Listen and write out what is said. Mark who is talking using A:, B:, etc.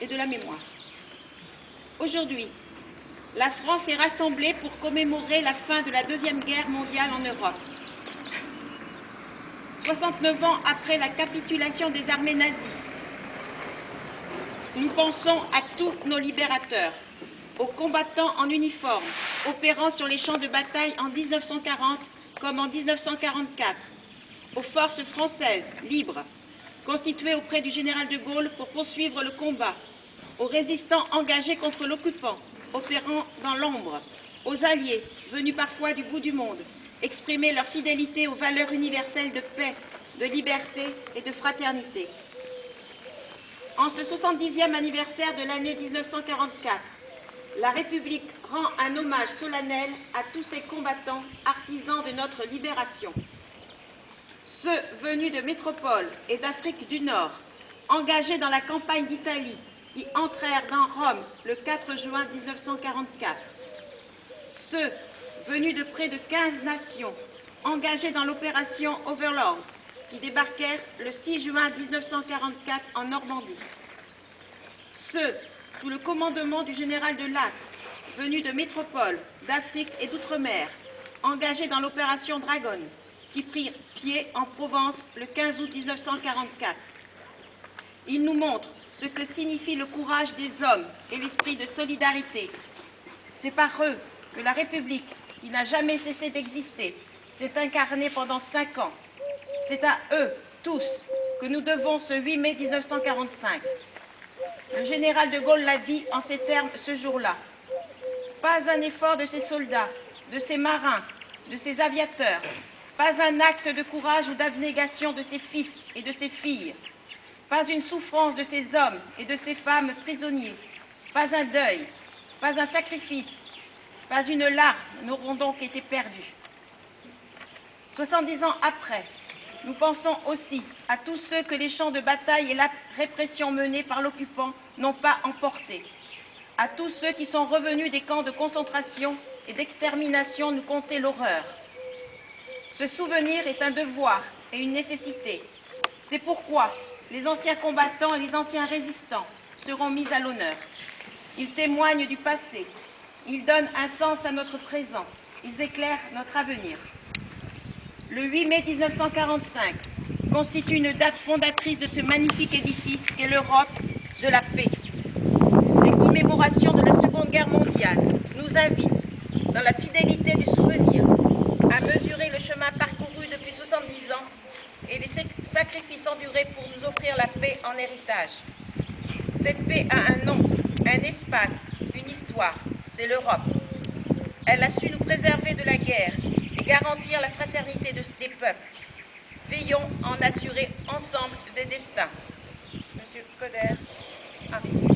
A: et de la mémoire. Aujourd'hui, la France est rassemblée pour commémorer la fin de la Deuxième Guerre mondiale en Europe. 69 ans après la capitulation des armées nazies, nous pensons à tous nos libérateurs, aux combattants en uniforme, opérant sur les champs de bataille en 1940 comme en 1944, aux forces françaises libres, constituées auprès du général de Gaulle pour poursuivre le combat, aux résistants engagés contre l'occupant, opérant dans l'ombre, aux alliés, venus parfois du bout du monde, exprimer leur fidélité aux valeurs universelles de paix, de liberté et de fraternité. En ce 70e anniversaire de l'année 1944, la République rend un hommage solennel à tous ces combattants artisans de notre libération. Ceux venus de métropole et d'Afrique du Nord, engagés dans la campagne d'Italie, qui entrèrent dans Rome le 4 juin 1944. Ceux venus de près de 15 nations, engagés dans l'opération Overlord, qui débarquèrent le 6 juin 1944 en Normandie. Ceux sous le commandement du général de Lattre, venus de métropole, d'Afrique et d'outre-mer, engagés dans l'opération Dragon, qui prirent pied en Provence le 15 août 1944. Ils nous montrent ce que signifie le courage des hommes et l'esprit de solidarité. C'est par eux que la République, qui n'a jamais cessé d'exister, s'est incarnée pendant 5 ans. C'est à eux, tous, que nous devons ce 8 mai 1945. Le général de Gaulle l'a dit en ces termes ce jour-là. Pas un effort de ces soldats, de ces marins, de ces aviateurs, pas un acte de courage ou d'abnégation de ses fils et de ses filles, pas une souffrance de ces hommes et de ces femmes prisonniers, pas un deuil, pas un sacrifice, pas une larme n'auront donc été perdus. 70 ans après, nous pensons aussi à tous ceux que les champs de bataille et la répression menée par l'occupant n'ont pas emportés, à tous ceux qui sont revenus des camps de concentration et d'extermination nous conter l'horreur. Ce souvenir est un devoir et une nécessité. C'est pourquoi les anciens combattants et les anciens résistants seront mis à l'honneur. Ils témoignent du passé, ils donnent un sens à notre présent, ils éclairent notre avenir. Le 8 mai 1945 constitue une date fondatrice de ce magnifique édifice qu'est l'Europe de la paix. Les commémorations de la Seconde Guerre mondiale nous invitent, dans la fidélité du souvenir, à mesurer le chemin parcouru depuis 70 ans et les sacrifices endurés pour nous offrir la paix en héritage. Cette paix a un nom, un espace, une histoire, c'est l'Europe. Elle a su nous préserver de la guerre et garantir la fraternité des peuples. Veillons à en assurer ensemble des destins. Monsieur Coder, Harry.